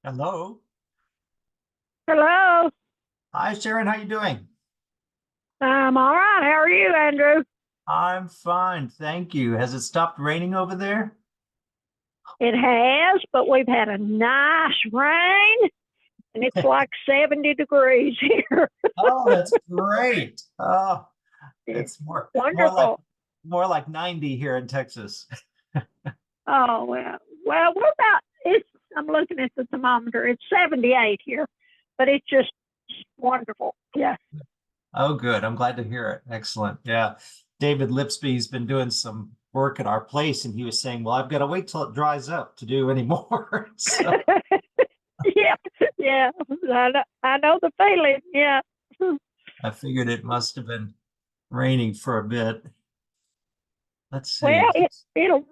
Hello. Hello. Hi, Sharon. How you doing? I'm all right. How are you, Andrew? I'm fine. Thank you. Has it stopped raining over there? It has, but we've had a nice rain and it's like 70 degrees here. Oh, that's great. Oh, It's it's wonderful. more like 90 here in Texas. Oh, well, we're about, I'm looking at the thermometer. It's 78 here, but it's just wonderful. Yeah. Oh, good. I'm glad to hear it. Excellent. Yeah. David Lipsby's been doing some work at our place, and he was saying, well, I've got to wait till it dries up to do any more. So Yeah. Yeah. I know the feeling. Yeah. I figured it must have been raining for a bit. Let's Well, see. it'll,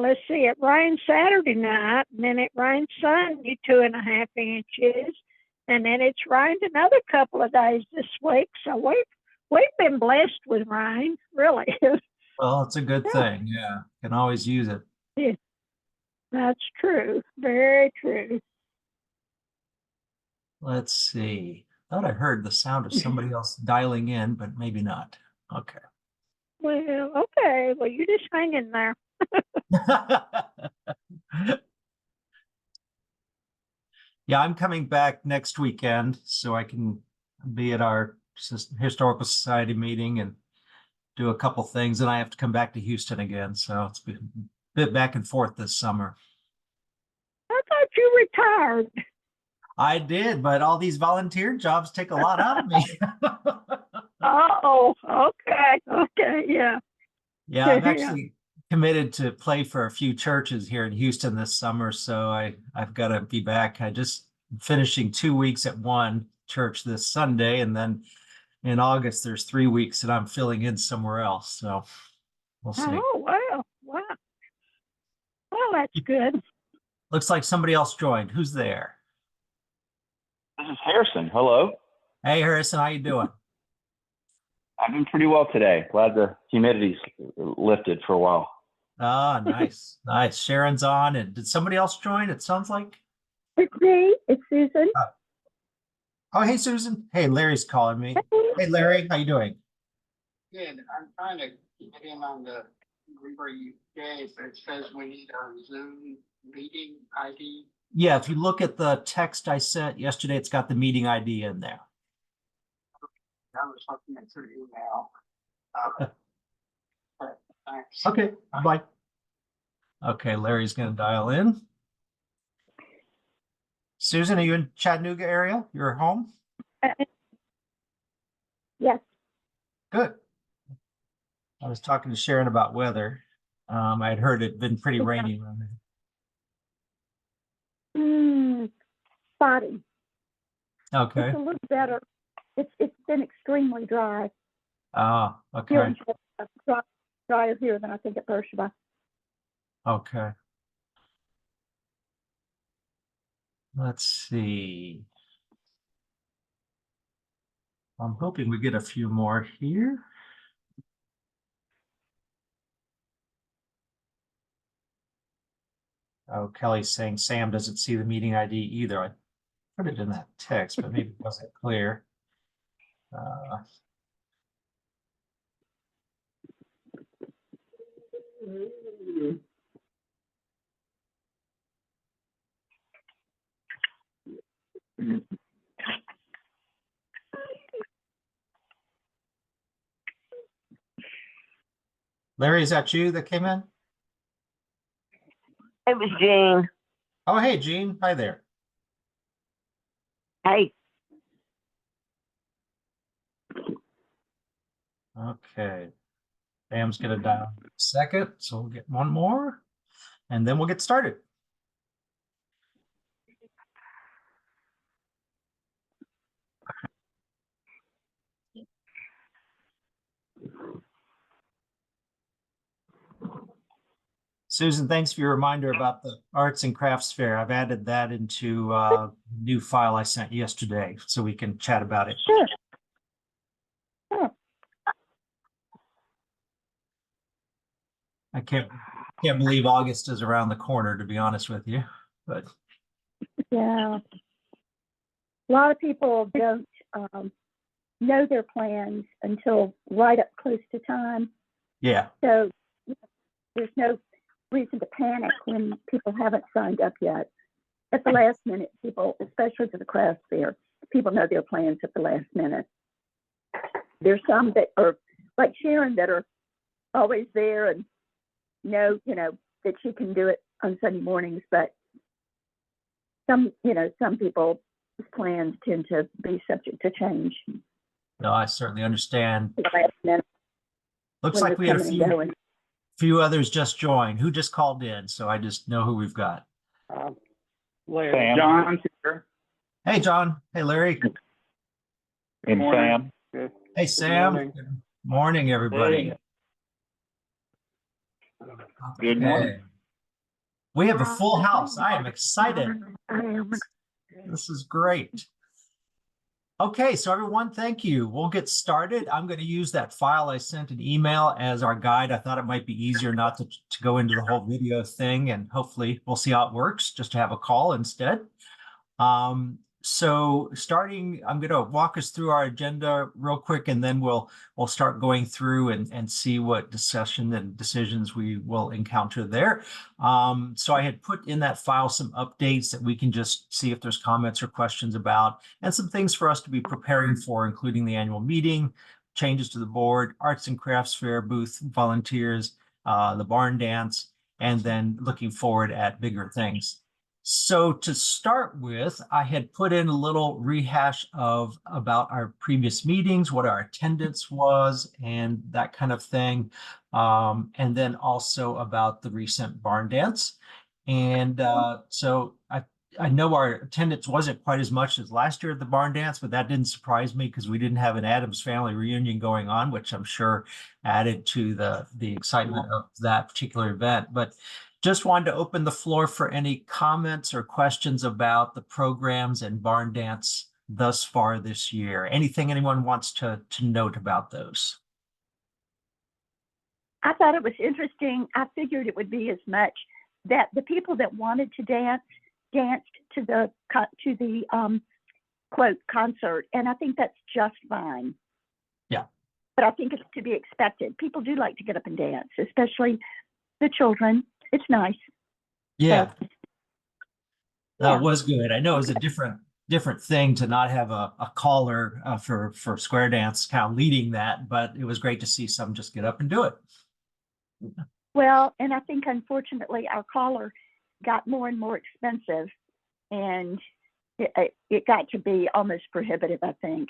let's see, it rained Saturday night, and then it rained Sunday, 2.5 inches, and then it's rained another couple of days this week. So we've been blessed with rain, really. Well, it's a good Yeah, thing. Yeah. Can always use it. yeah, that's true. Very true. Let's see. Thought I heard the sound of somebody else dialing in, but maybe not. Okay. Well, okay. Well, you just hang in there. Yeah, I'm coming back next weekend so I can be at our historical society meeting and do a couple things. And I have to come back to Houston again. So it's been a bit back and forth this summer. I thought you retired. I did, but all these volunteer jobs take a lot out of me. Oh, okay. Okay. Yeah. Yeah, I've Yeah. actually committed to play for a few churches here in Houston this summer, so I've got to be back. I just finishing 2 weeks at one church this Sunday, and then in August there's 3 weeks that I'm filling in somewhere else. So we'll see. Oh, well. Wow. Well, that's good. Looks like somebody else joined. Who's there? This is Harrison. Hello. Hey, Harrison, how you doing? I'm doing pretty well today. Glad the humidity's lifted for a while. Ah, nice, nice. Sharon's on, and did somebody else join? It sounds like. It's me. It's Susan. Uh, oh, hey, Susan. Hey, Larry's calling me. Hey, Larry, how you doing? Good. I'm trying to get in on the number you gave, but it says we need our Zoom meeting ID. Yeah, if you look at the text I sent yesterday, it's got the meeting ID in there. I was looking at your email. Thanks. Okay, bye. Okay, Larry's going to dial in. Susan, are you in Chattanooga area? You're home? Yes. Good. I was talking to Sharon about weather. I had heard it'd been pretty rainy around there. Spotty. Okay. It's a little better. It's been extremely dry. Ah, Here okay. in Georgia, drier here than I think at Beersheba. Okay. Let's see. I'm hoping we get a few more here. Oh, Kelly's saying Sam doesn't see the meeting ID either. I put it in that text, but maybe it wasn't clear. Larry, is that you that came in? It was Jean. Oh, hey, Gene. Hi there. Hey, Okay. Sam's going to dial in a second, so we'll get one more, and then we'll get started. Susan, thanks for your reminder about the Arts and Crafts Fair. I've added that into a new file I sent yesterday, so we can chat about it. Sure. Sure. I can't believe August is around the corner, to be honest with you, but Yeah. A lot of people don't know their plans until right up close to time. Yeah. So there's no reason to panic when people haven't signed up yet. At the last minute, people, especially for the craft fair, people know their plans at the last minute. There's some that are like Sharon that are always there and know, that she can do it on Sunday mornings, but some people's plans tend to be subject to change. No, I certainly understand. At the last minute Looks when like we they're had a coming and going. few others just joined. Who just called in? So I just know who we've got. Larry. Sam. John's here. Hey, John. Hey, Larry. And Morning. Sam. Good. Hey, Sam. morning. Good morning, everybody. Good morning. Okay. We have a full house. I am excited. This is great. Okay, so everyone, thank you. We'll get started. I'm going to use that file I sent an email as our guide. I thought it might be easier not to go into the whole video thing, and hopefully we'll see how it works, just to have a call instead. So starting, I'm going to walk us through our agenda real quick, and then we'll start going through and see what discussion and decisions we will encounter there. So I had put in that file some updates that we can just see if there's comments or questions about, and some things for us to be preparing for, including the annual meeting, changes to the board, arts and crafts fair, booth volunteers, the barn dance, and then looking forward at bigger things. So to start with, I had put in a little rehash about our previous meetings, what our attendance was, and that kind of thing. And then also about the recent barn dance. And so I know our attendance wasn't quite as much as last year at the barn dance, but that didn't surprise me because we didn't have an Addams Family reunion going on, which I'm sure added to the excitement of that particular event. But just wanted to open the floor for any comments or questions about the programs and barn dance thus far this year. Anything anyone wants to note about those? I thought it was interesting. I figured it would be as much that the people that wanted to dance danced to the quote concert, and I think that's just fine. Yeah. But I think it's to be expected. People do like to get up and dance, especially the children. It's nice. Yeah. So, That was good. I know it was a different thing to not have a caller for square dance kind of leading that, but it was great to see some just get up and do it. well, and I think unfortunately our caller got more and more expensive, and it got to be almost prohibitive, I think.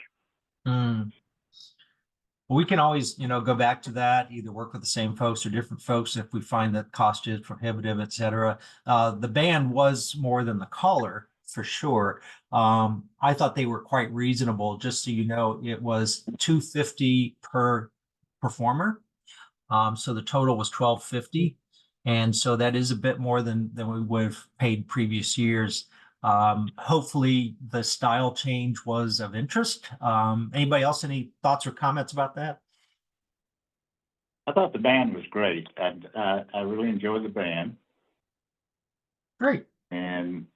We can always, go back to that, either work with the same folks or different folks if we find that cost is prohibitive, et cetera. The band was more than the caller, for sure. I thought they were quite reasonable. Just so you know, it was $250 per performer. So the total was $1,250. And so that is a bit more than we would have paid previous years. Hopefully the style change was of interest. Anybody else, any thoughts or comments about that? I thought the band was great. I really enjoyed the band. Great. And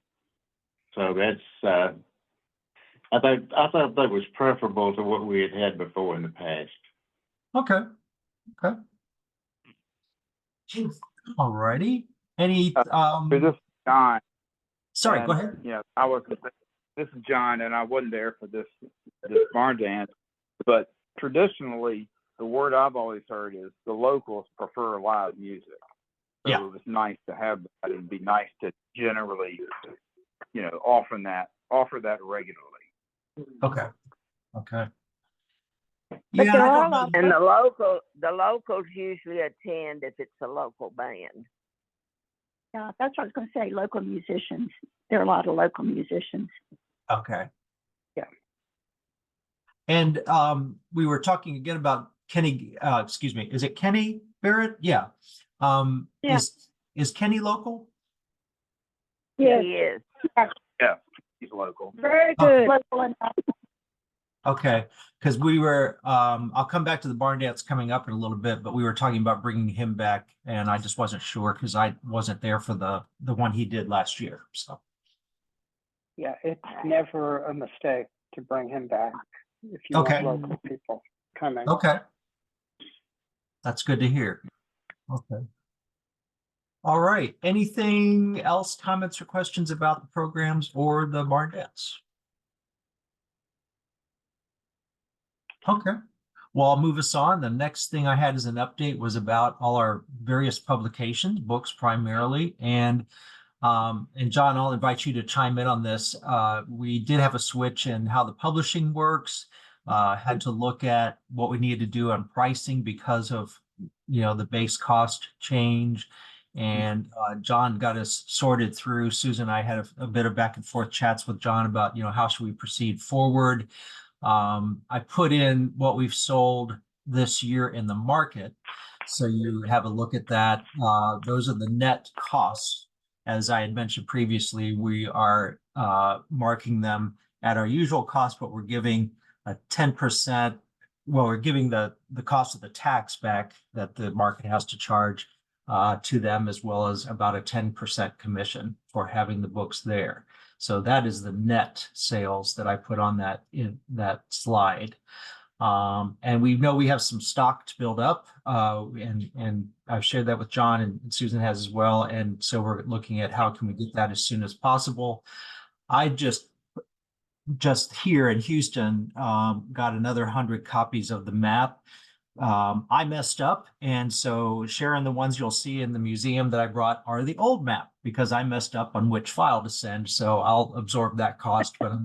so that's, I thought that was preferable to what we had before in the past. Okay. All righty. Any, This is John. sorry, and, go ahead. Yeah, this is John, and I wasn't there for this barn dance, but traditionally, the word I've always heard is the locals prefer live music. So Yeah. it was nice to have that. It'd be nice to generally, offer that regularly. Okay. But Yeah, they're I all don't know. And the locals usually attend if it's a local band. Yeah, that's what I was going to say. Local musicians. There are a lot of local musicians. Okay. Yeah. And we were talking again about Kenny, excuse me, is it Kenny Barrett? Yeah. Yeah. Is Kenny local? Yes. He is. Yeah, he's local. Very Okay. good. Local and Okay, because we were, I'll come back to the barn dance coming up in a little bit, but we were talking about bringing him back, and I just wasn't sure because I wasn't there for the one he did last year. So Yeah, it's never a mistake to bring him back if you want Okay. local people coming. Okay. That's good to hear. Okay. All right. Anything else, comments or questions about the programs or the barn dance? Okay. Well, I'll move us on. The next thing I had as an update was about all our various publications, books primarily. And John, I'll invite you to chime in on this. We did have a switch in how the publishing works. Had to look at what we needed to do on pricing because of, the base cost change. And John got us sorted through. Susan and I had a bit of back and forth chats with John about, how should we proceed forward. I put in what we've sold this year in the market. So you have a look at that. Those are the net costs. As I had mentioned previously, we are marking them at our usual cost, but we're giving a 10%. Well, we're giving the cost of the tax back that the market has to charge to them, as well as about a 10% commission for having the books there. So that is the net sales that I put on in that slide. And we know we have some stock to build up, and I've shared that with John, and Susan has as well. And so we're looking at how can we get that as soon as possible. I just here in Houston got another 100 copies of the map. I messed up, and so Sharon, the ones you'll see in the museum that I brought are the old map because I messed up on which file to send. So I'll absorb that cost, but I'm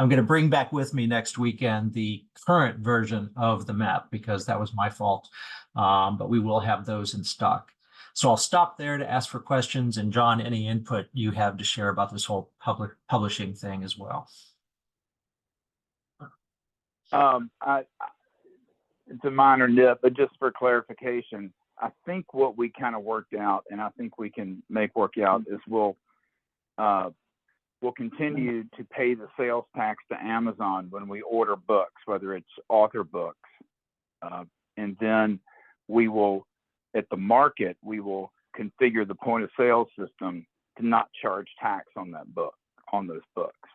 gonna bring back with me next weekend the current version of the map because that was my fault. But we will have those in stock. So I'll stop there to ask for questions, and John, any input you have to share about this whole publishing thing as well. It's a minor nit, but just for clarification, I think what we kind of worked out, and I think we can make work out, is we'll continue to pay the sales tax to Amazon when we order books, whether it's author books, and then we will, at the market, we will configure the point of sale system to not charge tax on those books.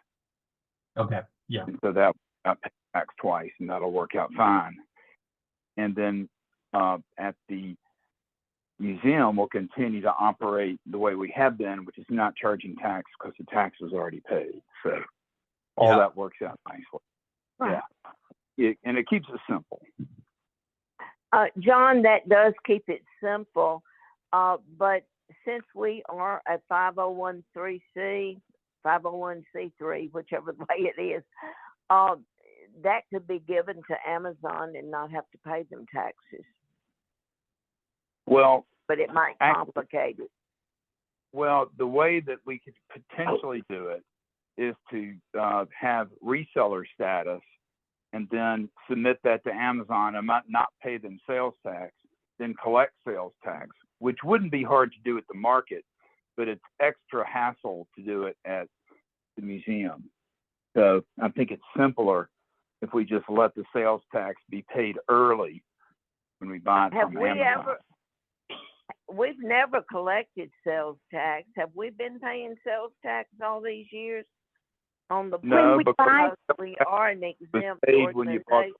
Okay. Yeah. And so that I pay tax twice, and that'll work out fine. And then at the museum, we'll continue to operate the way we have been, which is not charging tax because the tax is already paid. So all that works out nicely. Right. Yeah. And it keeps it simple. John, that does keep it simple. But since we are a 501c3, whichever way it is, that could be given to Amazon and not have to pay them taxes. Well, but it might complicate it. Well, the way that we could potentially do it is to have reseller status and then submit that to Amazon and not pay them sales tax, then collect sales tax, which wouldn't be hard to do at the market, but it's extra hassle to do it at the museum. So I think it's simpler if we just let the sales tax be paid early when we buy it from Amazon. We've never collected sales tax. Have we been paying sales tax all these years on the No, because we are an exempt organization?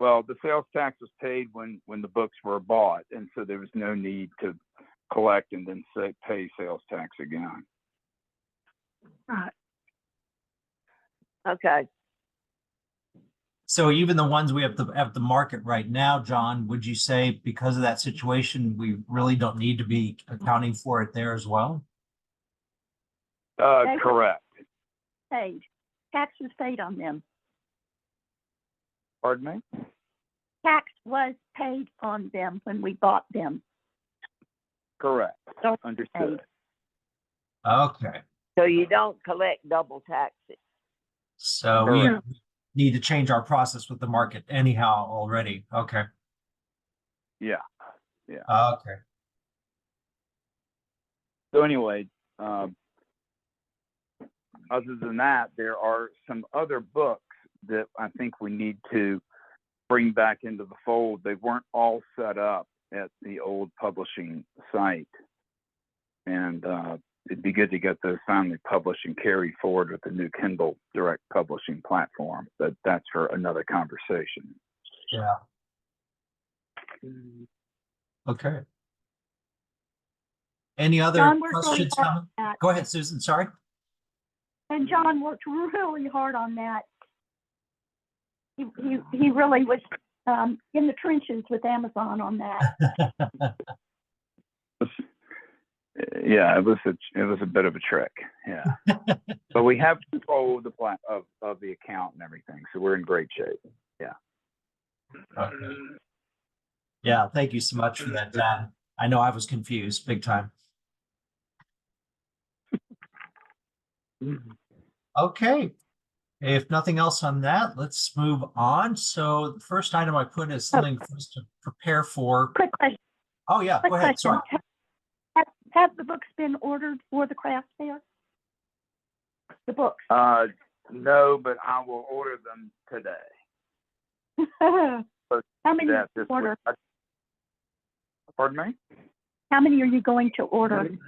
Well, the sales tax was paid when the books were bought, and so there was no need to collect and then pay sales tax again. Okay. So even the ones we have at the market right now, John, would you say because of that situation, we really don't need to be accounting for it there as well? Correct. Paid. Tax was paid on them. Pardon me? Tax was paid on them when we bought them. Correct. So Understood. Okay. So you don't collect double taxes. So we need to change our process with the market anyhow already. Okay. Yeah. Okay. So anyway, other than that, there are some other books that I think we need to bring back into the fold. They weren't all set up at the old publishing site. And it'd be good to get those finally published and carried forward with the new Kindle direct publishing platform, but that's for another conversation. Yeah. Okay. Any other John worked really questions? hard Comment? on that. Go ahead, Susan. Sorry. And John worked really hard on that. He really was in the trenches with Amazon on that. Yeah, it was a bit of a trick. Yeah, but we have control of the of the account and everything, so we're in great shape. Yeah. Okay. Yeah, thank you so much for that, John. I know I was confused big time. Okay. If nothing else on that, let's move on. So the first item I put is something for us to prepare for. Quick question. Oh, yeah, Quick go ahead. question. Sorry. Have the books been ordered for the craft fair? The books. No, but I will order them today. How many That did this you order? week. Pardon me? How many are you going to order? Do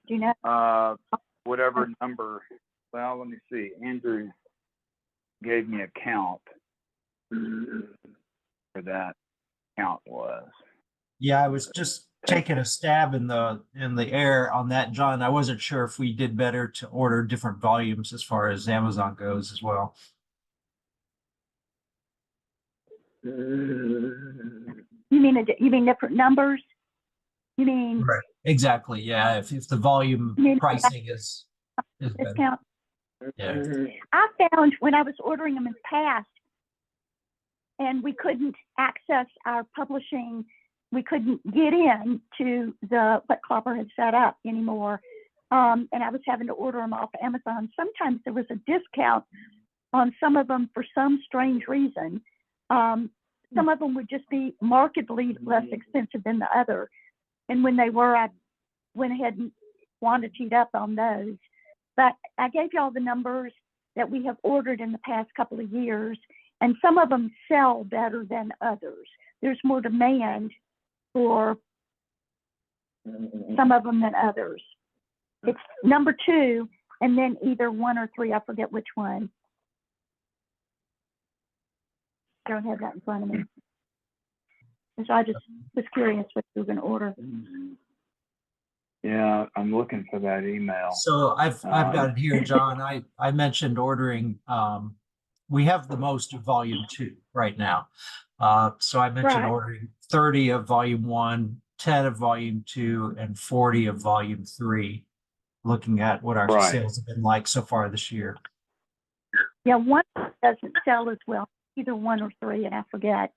you know? Whatever number. Well, let me see. Andrew gave me a count for that count was. Yeah, I was just taking a stab in the air on that, John. I wasn't sure if we did better to order different volumes as far as Amazon goes as well. You mean different numbers? You mean Right. Exactly. Yeah. If the volume pricing is better. discount? Yeah. I found when I was ordering them in the past, and we couldn't access our publishing, we couldn't get in to what Clopper had set up anymore, and I was having to order them off Amazon. Sometimes there was a discount on some of them for some strange reason. Some of them would just be markedly less expensive than the other. And when they were, I went ahead and quantitied up on those. But I gave y'all the numbers that we have ordered in the past couple of years, and some of them sell better than others. There's more demand for some of them than others. It's number 2, and then either 1 or 3. I forget which one. I don't have that in front of me. So I just was curious what you were going to order. Yeah, I'm looking for that email. So I've got it here, John. I mentioned ordering. We have the most of volume 2 right now. So I mentioned Right. ordering 30 of volume 1, 10 of volume 2, and 40 of volume 3. Looking at what our Right. sales have been like so far this year. Yeah, 1 doesn't sell as well, either 1 or 3, and I forget.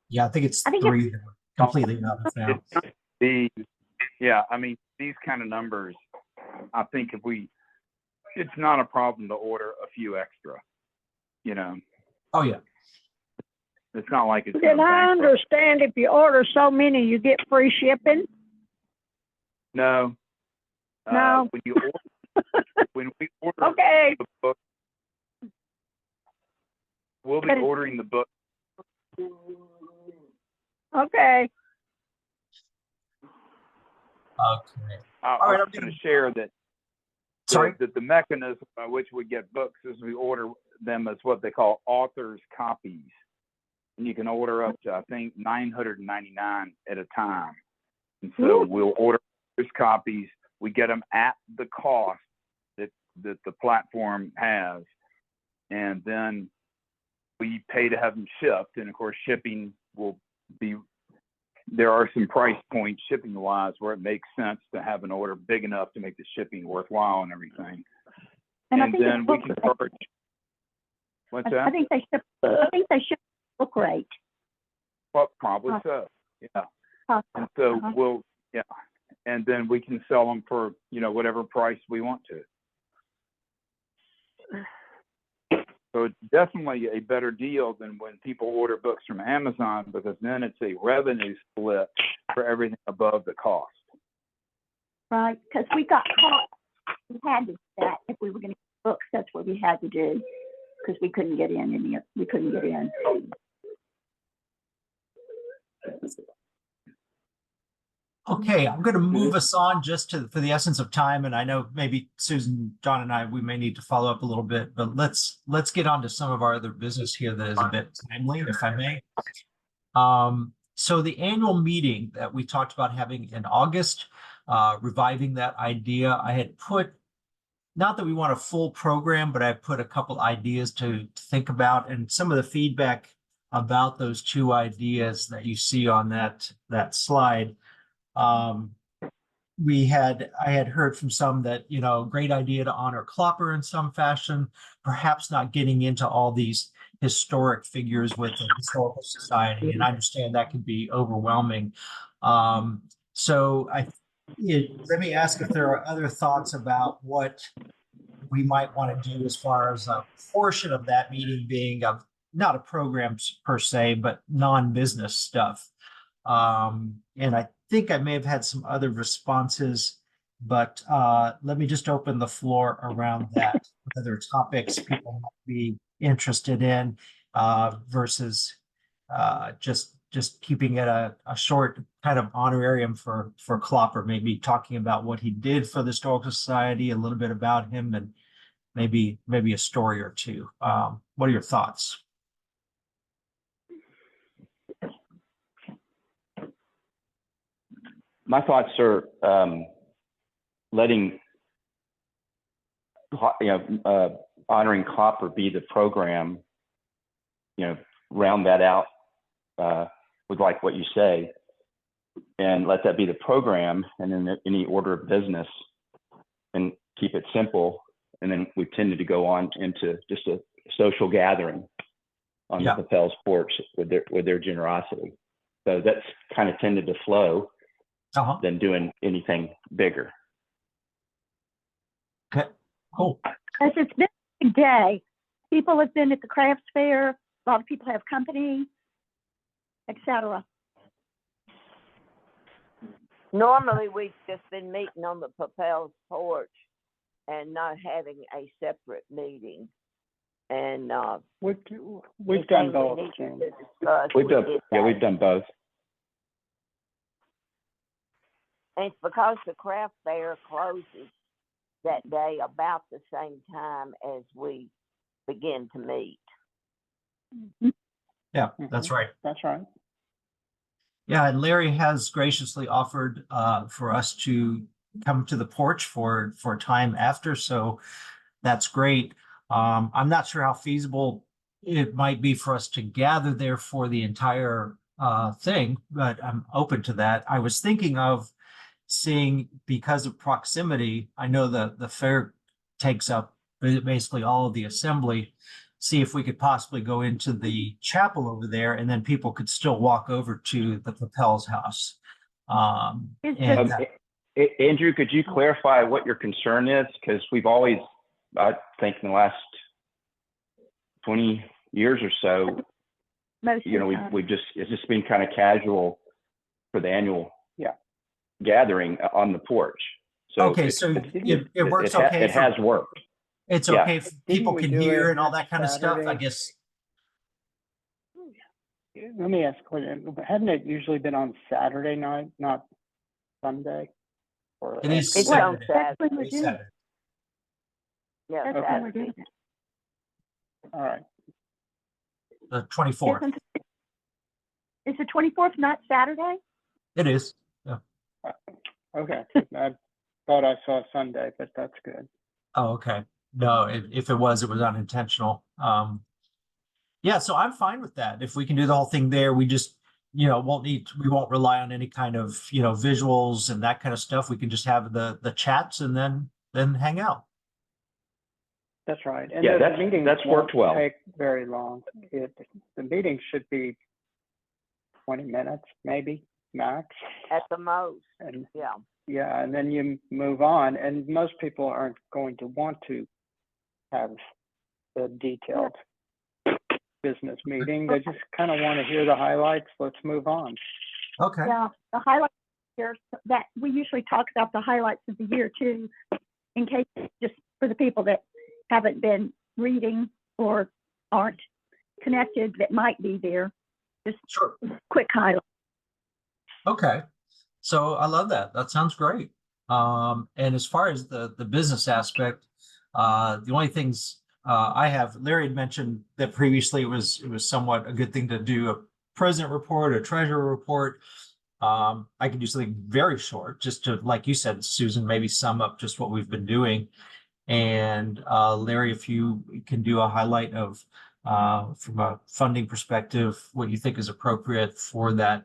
Yeah, I think it's I think 3 that we're completely out of now. I mean, these kind of numbers, I think it's not a problem to order a few extra, you know. Oh, yeah. It's not like it's. Did gonna I bankrupt. understand if you order so many, you get free shipping? No. No. When we order Okay. the book, we'll be But ordering the book. Okay. Okay. I All right, was I'm going gonna- to share that. Sorry. That the mechanism by which we get books is we order them as what they call author's copies, and you can order up to I think 999 at a time. And so we'll order author's copies. We get them at the cost that the platform has, and then we pay to have them shipped. And of course, shipping will be. There are some price points shipping wise where it makes sense to have an order big enough to make the shipping worthwhile and everything. And I And think then we can charge. What's that? I think they ship book rate. Well, probably so. Yeah. And so and then we can sell them for, whatever price we want to. So it's definitely a better deal than when people order books from Amazon, because then it's a revenue split for everything above the cost. Right, because we got caught. We had to do that if we were going to get books. That's what we had to do because we couldn't get in. We couldn't get in. Okay, I'm going to move us on just for the essence of time, and I know maybe Susan, John, and we may need to follow up a little bit, but let's get on to some of our other business here that is a bit timely, if I may. So the annual meeting that we talked about having in August, reviving that idea, I had put, not that we want a full program, but I put a couple ideas to think about, and some of the feedback about those two ideas that you see on that slide. I had heard from some that, great idea to honor Klopper in some fashion, perhaps not getting into all these historic figures with the Historical Society. And I understand that can be overwhelming. So let me ask if there are other thoughts about what we might want to do as far as a portion of that meeting being not a program per se, but non-business stuff. And I think I may have had some other responses, but let me just open the floor around that. Other topics people might be interested in versus just keeping it a short kind of honorarium for Klopper, maybe talking about what he did for the Historical Society, a little bit about him, and maybe a story or two. What are your thoughts? My thoughts are letting honoring Klopper be the program. Round that out with like what you say, and let that be the program, and then any order of business, and keep it simple. And then we tended to go on into just a social gathering on the Papel's porch with their generosity. So that's kind of tended to flow than doing anything bigger. Okay, cool. As it's been a big day, people have been at the crafts fair, a lot of people have company, etc. Normally, we've just been meeting on the Papel's porch and not having a separate meeting. And we've done both. We've done both. And it's because the craft fair closes that day about the same time as we begin to meet. Yeah, that's right. That's right. Yeah, and Larry has graciously offered for us to come to the porch for time after, so that's great. I'm not sure how feasible it might be for us to gather there for the entire thing, but I'm open to that. I was thinking of seeing, because of proximity, I know the fair takes up basically all of the assembly, see if we could possibly go into the chapel over there, and then people could still walk over to the Papel's house. Andrew, could you clarify what your concern is? Because we've always, I think in the last 20 years or so, it's just been kind of casual for the annual gathering on the porch. So okay, so it works okay. It has worked. It's okay if people can hear and all that kind of stuff, I guess. Let me ask, hadn't it usually been on Saturday night, not Sunday? It is It's Saturday. on Saturday. It is Saturday. Yeah, That's when we're doing it. All right. The 24th. Is the 24th not Saturday? It is. Yeah. Okay. I thought I saw Sunday, but that's good. Oh, okay. No, if it was unintentional. Yeah, so I'm fine with that. If we can do the whole thing there, we just, we won't rely on any kind of, visuals and that kind of stuff. We can just have the chats and then hang out. That's right. And Yeah, the meeting that's worked well. Take very long. The meeting should be 20 minutes, maybe max. At the most. And yeah, and then you move on. And most people aren't going to want to have the detailed business meeting. They just kind of want to hear the highlights. Let's move on. Okay. Yeah, the highlights here, that we usually talk about the highlights of the year too, in case, just for the people that haven't been reading or aren't connected that might be there. Just Sure. quick highlights. Okay. So I love that. That sounds great. And as far as the business aspect, the only things I have, Larry had mentioned that previously it was somewhat a good thing to do a president report, a treasurer report. I can do something very short, just to, like you said, Susan, maybe sum up just what we've been doing. And Larry, if you can do a highlight of from a funding perspective, what you think is appropriate for that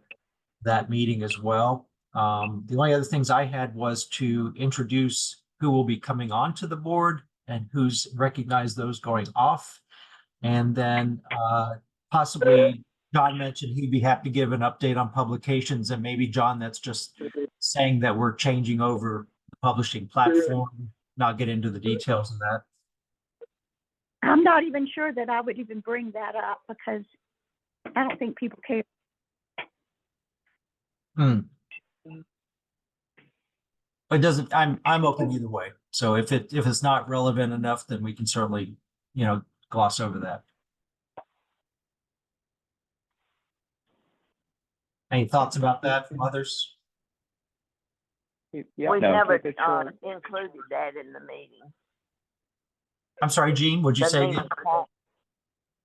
meeting as well. The only other things I had was to introduce who will be coming onto the board and who's recognized those going off. And then possibly John mentioned he'd be happy to give an update on publications, and maybe John, that's just saying that we're changing over the publishing platform, not get into the details of that. I'm not even sure that I would even bring that up because I don't think people care. It doesn't, I'm open either way. So if it's not relevant enough, then we can certainly, gloss over that. Any thoughts about that from others? Yeah, We've No. never keep it short. included that in the meeting. I'm sorry, Gene, what'd you The say meeting again? point.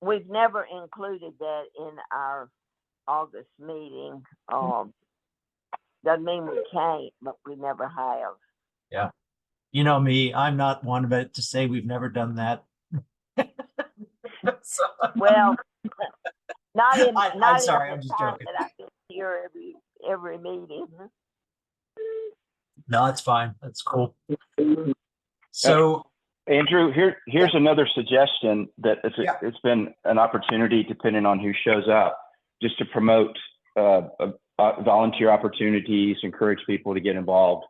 We've never included that in our August meeting. Doesn't mean we can't, but we never have. You know me, I'm not one of it to say we've never done that. So- Well, not in I'm not sorry, in I'm the just time joking. that I've been here every meeting. No, that's fine. That's cool. So, Andrew, here's another suggestion that Yeah. it's been an opportunity, depending on who shows up, just to promote volunteer opportunities, encourage people to get involved,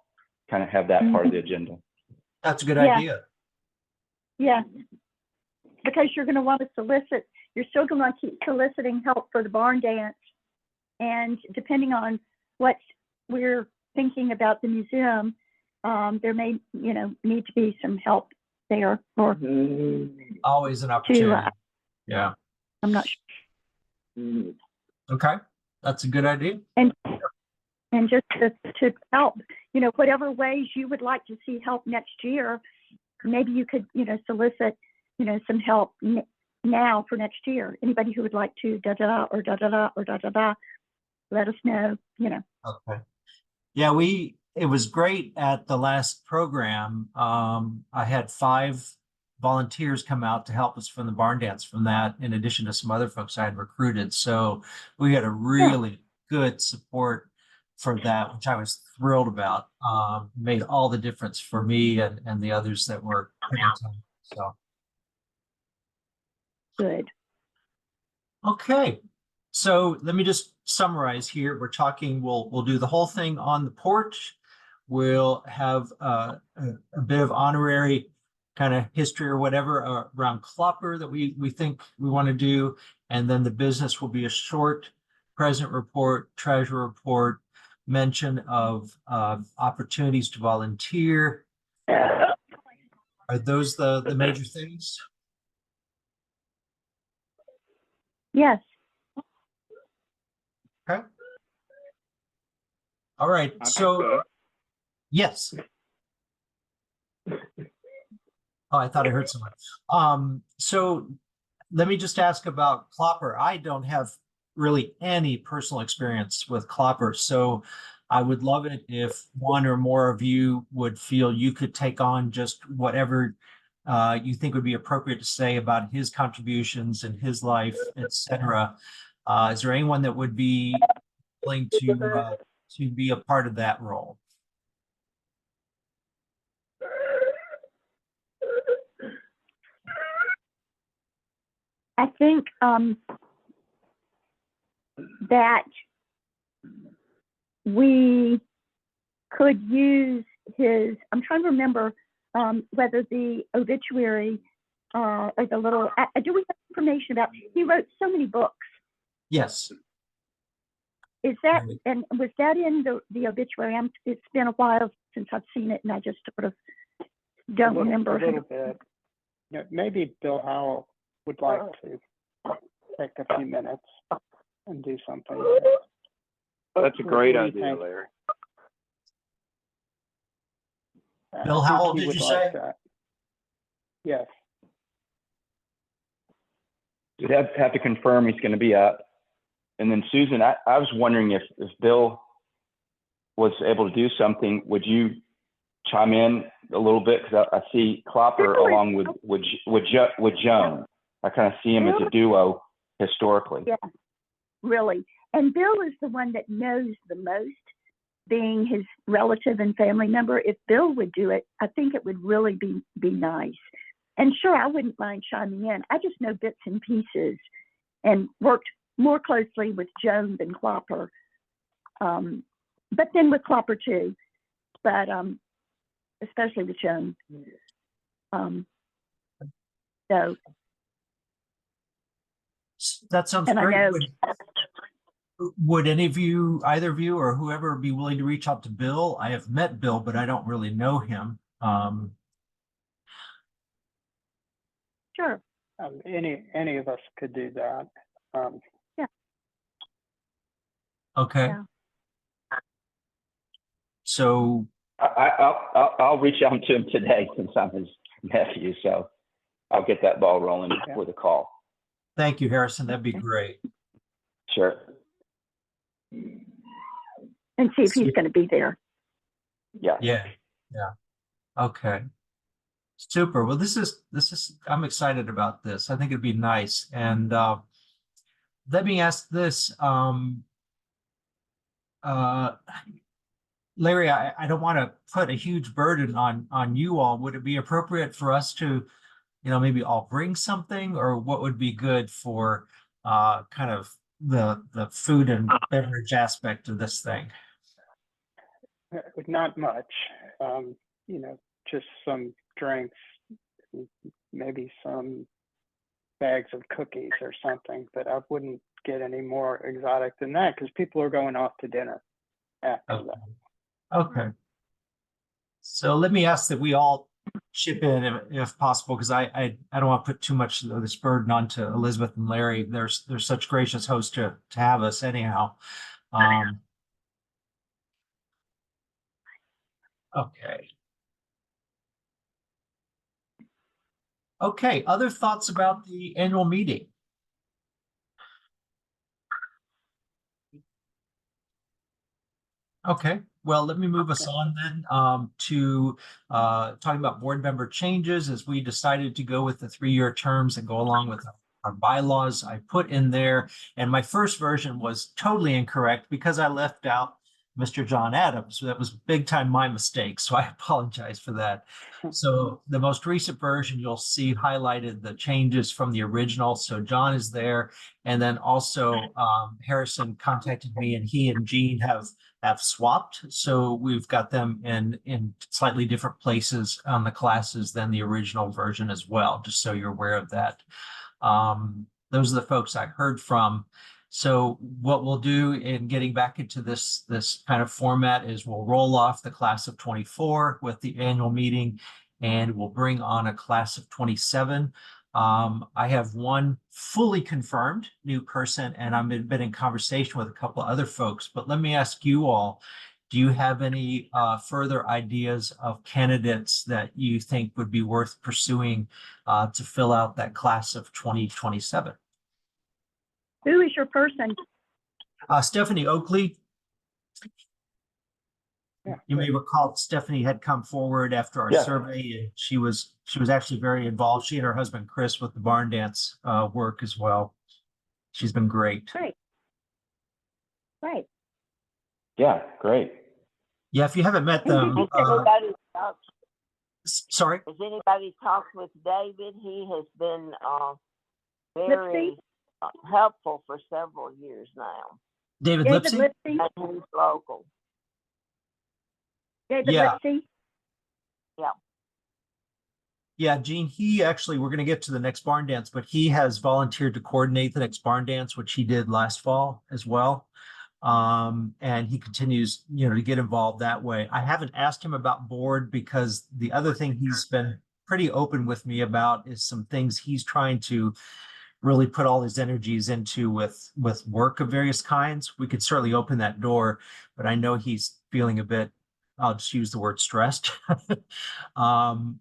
kind of have that part of the agenda. that's a good Yeah. idea. Yeah. Because you're going to want to solicit, you're still going to want to keep soliciting help for the barn dance. And depending on what we're thinking about the museum, there may, need to be some help there or Always an opportunity. to, Yeah. I'm not sure. Okay. That's a good idea. And just to help, whatever ways you would like to see help next year, maybe you could, solicit, some help now for next year. Anybody who would like to da-da-da or da-da-da or da-da-da, let us know, Okay. Yeah, it was great at the last program. I had 5 volunteers come out to help us from the barn dance from that, in addition to some other folks I had recruited. So we had a really good support for that, which I was thrilled about. Made all the difference for me and the others that were putting time. So, good. okay. So let me just summarize here. We're talking, we'll do the whole thing on the porch. We'll have a bit of honorary kind of history or whatever around Clopper that we think we want to do. And then the business will be a short present report, treasure report, mention of opportunities to volunteer. Are those the major things? Yes. Okay. All right. So, yes. Oh, I thought I heard someone. So let me just ask about Clopper. I don't have really any personal experience with Clopper, so I would love it if one or more of you would feel you could take on just whatever you think would be appropriate to say about his contributions and his life, etc. Is there anyone that would be willing to be a part of that role? I think that we could use his, I'm trying to remember whether the obituary or the little, do we have information about, he wrote so many books. Yes. Is that, and was that in the obituary? It's been a while since I've seen it and I just sort of don't remember. A little bit. Maybe Bill Howell would like to take a few minutes and do something. That's a great What do you idea, think? Larry. Bill, I how think old he did would you like say? that. Yes. You'd have to confirm he's going to be up. And then Susan, I was wondering if Bill was able to do something, would you chime in a little bit? Because I see Klopper Sure. along with Joan. I kind of see him as a duo historically. Yeah, really. And Bill is the one that knows the most, being his relative and family member. If Bill would do it, I think it would really be nice. And sure, I wouldn't mind chiming in. I just know bits and pieces and worked more closely with Joan than Klopper. But then with Klopper too, but especially with Joan. So. That sounds And I great. know- Would any of you, either of you or whoever, be willing to reach out to Bill? I have met Bill, but I don't really know him. Sure. Any of us could do that. Okay. Yeah. So, I'll reach out to him today since I'm his nephew. So I'll get that ball rolling with a call. thank you, Harrison. That'd be great. Sure. And see if he's going to be there. Yeah. Yeah. Okay. Super. Well, this is, I'm excited about this. I think it'd be nice. And let me ask this, Larry, I don't want to put a huge burden on you all. Would it be appropriate for us to, maybe all bring something, or what would be good for kind of the food and beverage aspect of this thing? Not much, just some drinks, maybe some bags of cookies or something, but I wouldn't get any more exotic than that because people are going off to dinner after Okay. that. Okay. So let me ask that we all chip in if possible, because I don't want to put too much of this burden onto Elizabeth and Larry. They're such gracious hosts to have us anyhow. Okay. Okay, other thoughts about the annual meeting? Okay, well, let me move us on then to talking about board member changes. As we decided to go with the 3-year terms and go along with our bylaws, I put in there, and my first version was totally incorrect because I left out Mr. John Adams. So that was big time my mistake. So I apologize for that. So the most recent version, you'll see highlighted the changes from the original. So John is there. And then also Harrison contacted me, and he and Jean have swapped. So we've got them in slightly different places on the classes than the original version as well, just so you're aware of that. Those are the folks I heard from. So what we'll do in getting back into this kind of format is we'll roll off the class of 24 with the annual meeting, and we'll bring on a class of 27. I have one fully confirmed new person, and I've been in conversation with a couple of other folks, but let me ask you all, do you have any further ideas of candidates that you think would be worth pursuing to fill out that class of 2027? Who is your person? Stephanie Oakley. Yeah. You may recall Stephanie had come forward after our Yeah. survey, and she was actually very involved. She and her husband Chris with the barn dance work as well. She's been great. Right. Yeah. Great. Yeah, if you haven't met them, Has anybody talked, sorry. has anybody talked with David? He has been very helpful for several years now. David David Lipsy? Lipsy. And he's local. David Yeah. Lipsy. Yeah, Gene, he actually, we're going to get to the next barn dance, but he has volunteered to coordinate the next barn dance, which he did last fall as well. And he continues, to get involved that way. I haven't asked him about board because the other thing he's been pretty open with me about is some things he's trying to really put all his energies into with work of various kinds. We could certainly open that door, but I know he's feeling a bit I'll just use the word stressed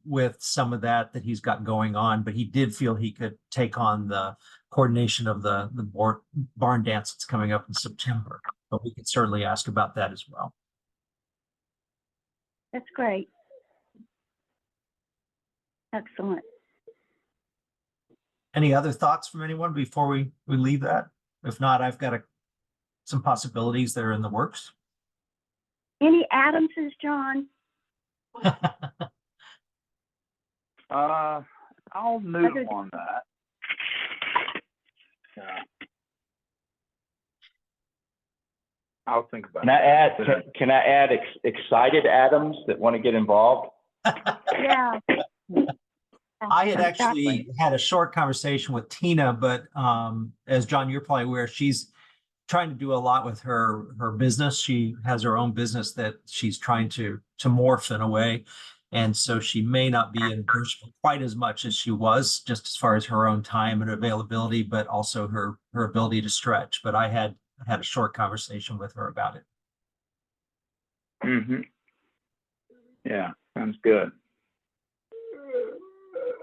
with some of that he's got going on, but he did feel he could take on the coordination of the barn dance that's coming up in September. But we could certainly ask about that as well. That's great. Excellent. Any other thoughts from anyone before we leave that? If not, I've got some possibilities that are in the works. Any Adamses, John? I'll noodle on that. Yeah. I'll think about it. Can I add excited Adams that want to get involved? Yeah. I had actually had a short conversation with Tina, but as John, you're probably aware, she's trying to do a lot with her business. She has her own business that she's trying to morph in a way. And so she may not be in Birchville quite as much as she was, just as far as her own time and availability, but also her ability to stretch. But I had a short conversation with her about it. Mm-hmm. Yeah, sounds good.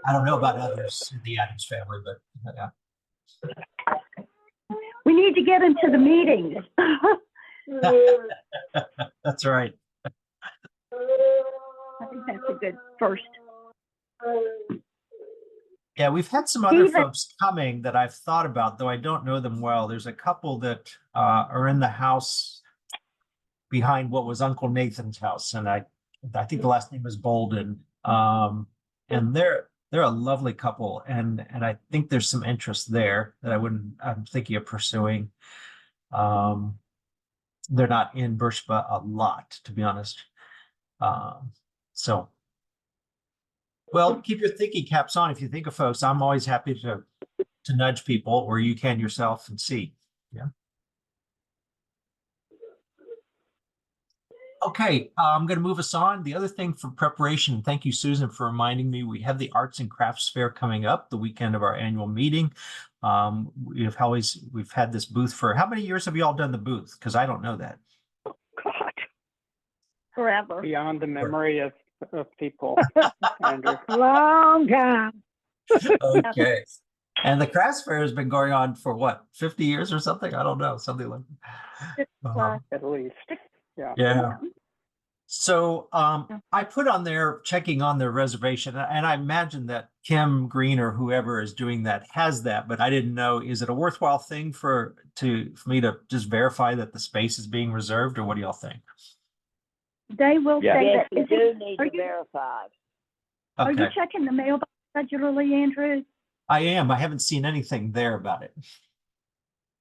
I don't know about others in the Adams family, but yeah. We need to get into the meetings. That's right. I think that's a good first. Yeah, we've had some other Steven. folks coming that I've thought about, though I don't know them well. There's a couple that are in the house behind what was Uncle Nathan's house, and I think the last name is Bolden. And they're a lovely couple, and I think there's some interest there that I'm thinking of pursuing. They're not in Birchba a lot, to be honest. So, well, keep your thinking caps on. If you think of folks, I'm always happy to nudge people, or you can yourself and see. Yeah. Okay, I'm going to move us on. The other thing for preparation, thank you, Susan, for reminding me, we have the Arts and Crafts Fair coming up the weekend of our annual meeting. We've had this booth for, how many years have you all done the booth? Because I don't know that. God, Forever. Beyond the memory of people, Andrew. long time. Okay. And the Crafts Fair has been going on for what, 50 years or something? I don't know, something like that. At least. Yeah. Yeah. So I put on there checking on their reservation, and I imagine that Kim Green or whoever is doing that has that, but I didn't know, is it a worthwhile thing for me to just verify that the space is being reserved, or what do y'all think? They will Yeah. say Yes, that. we do need to verify. Are you Okay, checking the mailbox regularly, Andrew? I am. I haven't seen anything there about it.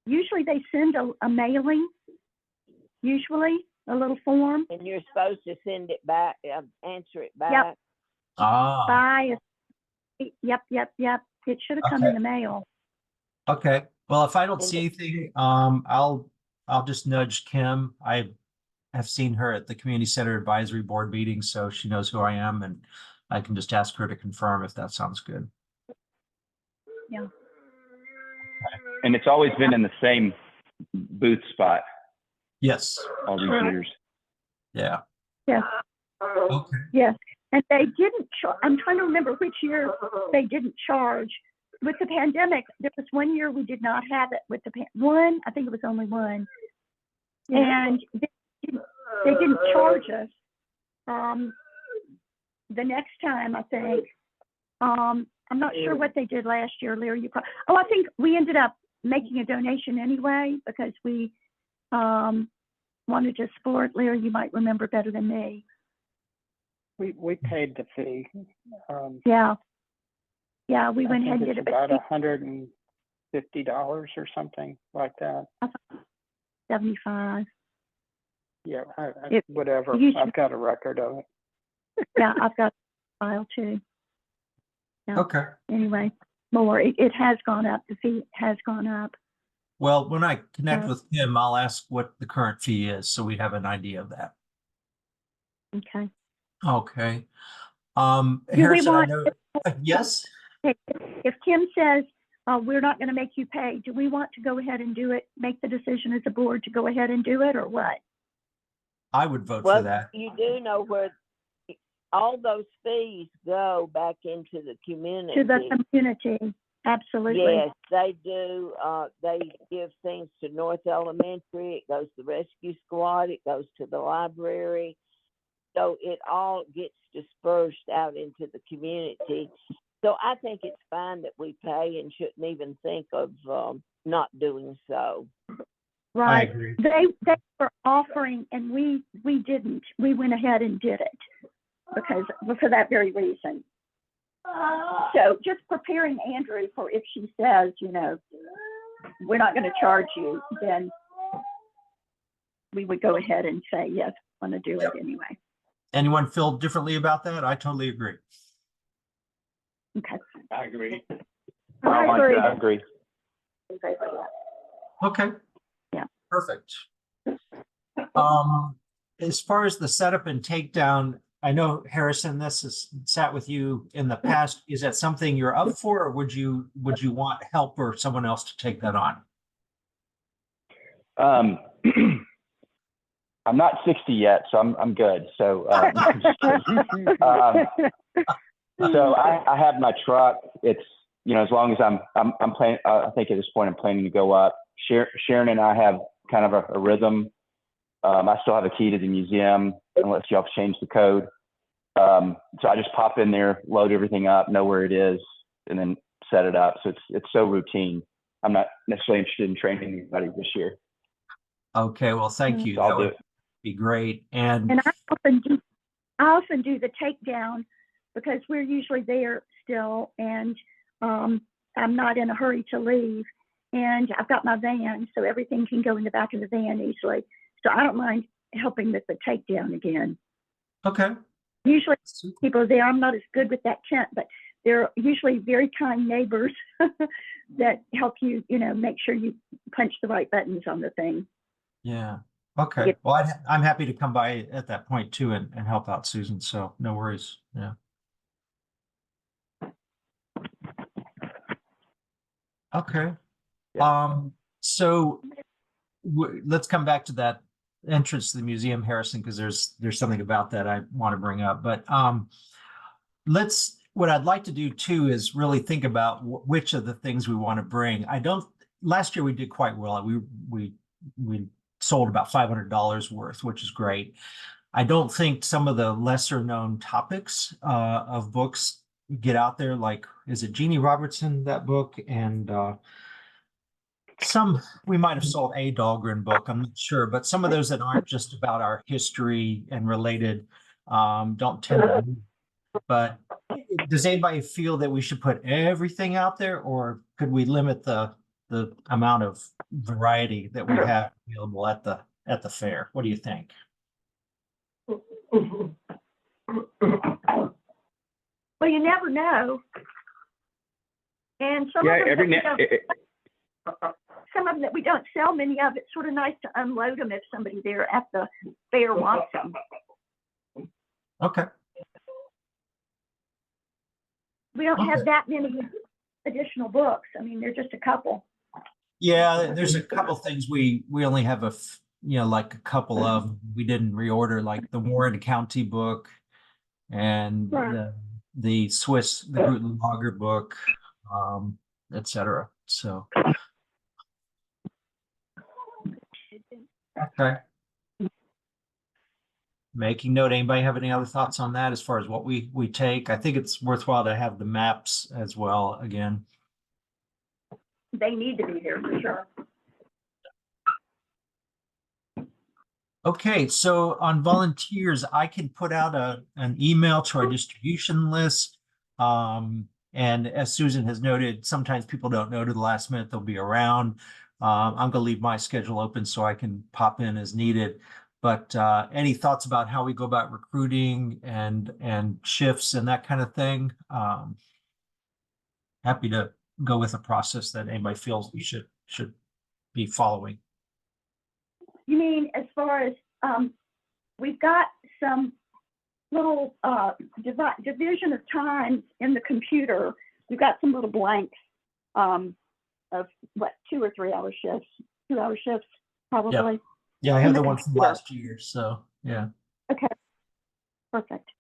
Usually they send a mailing, usually a little form. And you're supposed to send it back, answer it back. Ah, By yep. It should have come Okay. in the mail. okay. Well, if I don't see anything, I'll just nudge Kim. I have seen her at the Community Center Advisory Board meeting, so she knows who I am, and I can just ask her to confirm if that sounds good. Yeah. And it's always been in the same booth spot Yes. all these years. Yeah. Yes. Okay. Yes. And they didn't I'm trying to remember which year they didn't charge. With the pandemic, there was 1 year we did not have it with one, I think it was only one. And they didn't charge us. The next time, I think, I'm not sure what they did last year, Larry. I think we ended up making a donation anyway because we wanted to support. Larry, you might remember better than me. We paid the fee. Yeah, we went ahead and did it's it. about $150 or something like that. 75. Yeah, It- whatever. you should- I've got a record of it. Yeah, I've got a file too. Yeah. Okay. Anyway, more. It has gone up. The fee has gone up. Well, when I connect Yeah. with Kim, I'll ask what the current fee is, so we have an idea of that. Okay. Okay. Do we Harrison, I want- know, yes? If Kim says we're not going to make you pay, do we want to go ahead and do it? Make the decision as a board to go ahead and do it, or what? I would vote for Well, that. you do know where all those fees go back into the community. To the community, absolutely. Yes, they do. They give things to North Elementary. It goes to the rescue squad. It goes to the library. So it all gets dispersed out into the community. So I think it's fine that we pay and shouldn't even think of not doing so. I Right. agree. They were offering, and we didn't. We went ahead and did it because for that very reason. So just preparing Andrew for if she says, you know, we're not going to charge you, then we would go ahead and say, yes, I want to do it anyway. Anyone feel differently about that? I totally agree. Okay. I agree. I like agree. that. I agree. In favor of that. Okay. Yeah. Perfect. As far as the setup and takedown, I know Harrison, this has sat with you in the past. Is that something you're up for, or would you want help or someone else to take that on? I'm not 60 yet, so I'm good. So, I'm just kidding. So I have my truck. It's, you know, as long as I'm planning, I think at this point I'm planning to go up. Sharon and I have kind of a rhythm. I still have a key to the museum unless y'all change the code. So I just pop in there, load everything up, know where it is, and then set it up. So it's so routine. I'm not necessarily interested in training anybody this year. Okay, well, thank you. So I'll That do would it. be great. And And I often do the takedown because we're usually there still, and I'm not in a hurry to leave. And I've got my van, so everything can go in the back of the van easily. So I don't mind helping with the takedown again. okay. Usually people are there. I'm not as good with that tent, but they're usually very kind neighbors that help you, you know, make sure you punch the right buttons on the thing. Yeah. Okay. Well, I'm happy to come by at that point too and help out Susan. So no worries. Yeah. Okay. So let's come back to that entrance to the museum, Harrison, because there's something about that I want to bring up. But what I'd like to do too is really think about which of the things we want to bring. Last year we did quite well. We sold about $500 worth, which is great. I don't think some of the lesser known topics of books get out there, like, is it Jeannie Robertson, that book? And we might have sold a Dahlgren book, I'm not sure, but some of those that aren't just about our history and related don't tend to move. But does anybody feel that we should put everything out there, or could we limit the amount of variety that we have available at the fair? What do you think? Well, you never know. And some of them that we don't sell many of, it's sort of nice to unload them if somebody there at the fair wants them. Okay. We don't have that many additional books. I mean, they're just a couple. Yeah, there's a couple things we only have like a couple of. We didn't reorder, like the Warren County book and the Gruten Lager book, etc. So okay. Making note. Anybody have any other thoughts on that as far as what we take? I think it's worthwhile to have the maps as well again. They need to be there for sure. Okay, so on volunteers, I can put out an email to our distribution list. And as Susan has noted, sometimes people don't know to the last minute they'll be around. I'm gonna leave my schedule open so I can pop in as needed. But any thoughts about how we go about recruiting and shifts and that kind of thing? Happy to go with a process that anybody feels we should be following. You mean as far as we've got some little division of times in the computer. We've got some little blanks of what 2 or 3 hour shifts, 2 hour shifts probably. Yeah, I have the one from last year. So Yeah. Okay, perfect.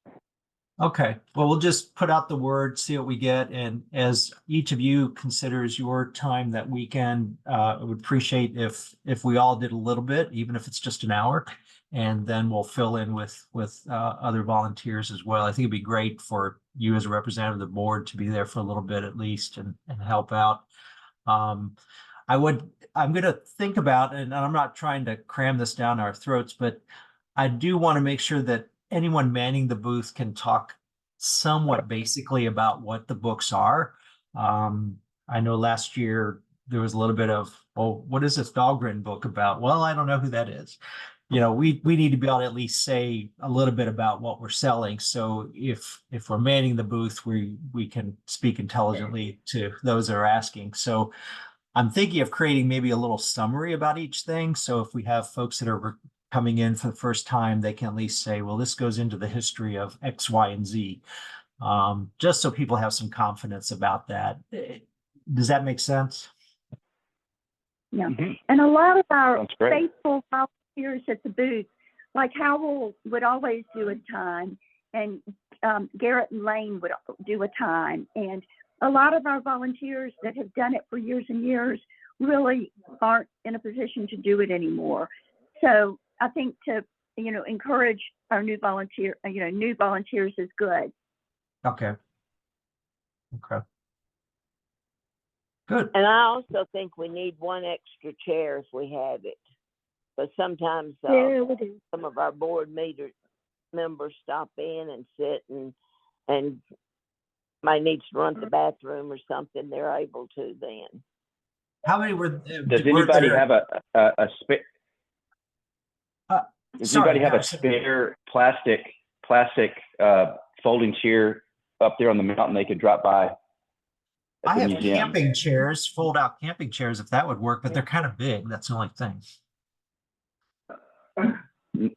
Okay, well, we'll just put out the word, see what we get, and as each of you considers your time that weekend, I would appreciate if we all did a little bit, even if it's just an hour, and then we'll fill in with other volunteers as well. I think it'd be great for you as a representative of the board to be there for a little bit at least and help out. I'm gonna think about, and I'm not trying to cram this down our throats, but I do want to make sure that anyone manning the booth can talk somewhat basically about what the books are. I know last year there was a little bit of, oh, what is this Dahlgren book about? Well, I don't know who that is. You know, we need to be able to at least say a little bit about what we're selling. So if we're manning the booth, we can speak intelligently to those that are asking. So I'm thinking of creating maybe a little summary about each thing. So if we have folks that are coming in for the first time, they can at least say, well, this goes into the history of X, Y, and Z. Just so people have some confidence about that. Does that make sense? Yeah. Mhm. And a lot of our Sounds great. faithful volunteers at the booth, like Howell would always do a time, and Garrett and Lane would do a time. And a lot of our volunteers that have done it for years and years really aren't in a position to do it anymore. So I think to, encourage our new volunteers is good. Okay. Okay. Good. And I also think we need one extra chair if we have it. But sometimes Yeah, we do. some of our board members stop in and sit and might need to run to the bathroom or something, they're able to then. How many were? Does anybody have a spare? Does Sorry, anybody have a Harrison. spare plastic folding chair up there on the mountain they could drop by at I the have museum? camping chairs, fold out camping chairs, if that would work, but they're kind of big. That's the only thing.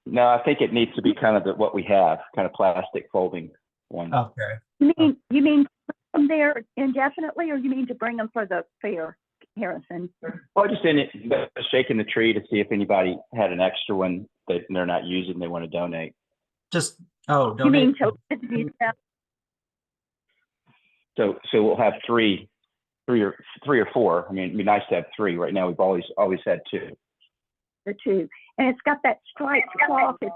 No, I think it needs to be kind of what we have, kind of plastic folding one. Okay. You mean bring them there indefinitely, or you mean to bring them for the fair, Harrison? Well, just shaking the tree to see if anybody had an extra one that they're not using, they want to donate. Just, You mean donate. to So we'll have three or four. I mean, it'd be nice to have three. Right now, we've always had two. the two, and it's got that striped cloth it's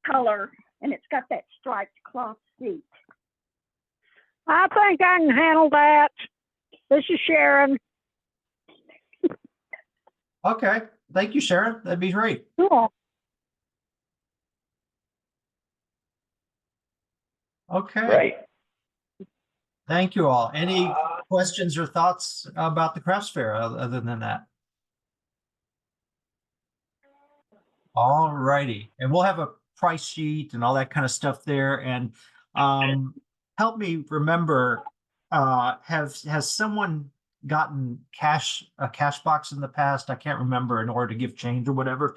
color, and it's got that striped cloth seat. I think I can handle that. This is Sharon. Okay. Thank you, Sharon. That'd be great. Cool. Okay. Right. Thank you all. Any questions or thoughts about the crafts fair other than that? All righty. And we'll have a price sheet and all that kind of stuff there. And help me remember, has someone gotten a cash box in the past? I can't remember, in order to give change or whatever.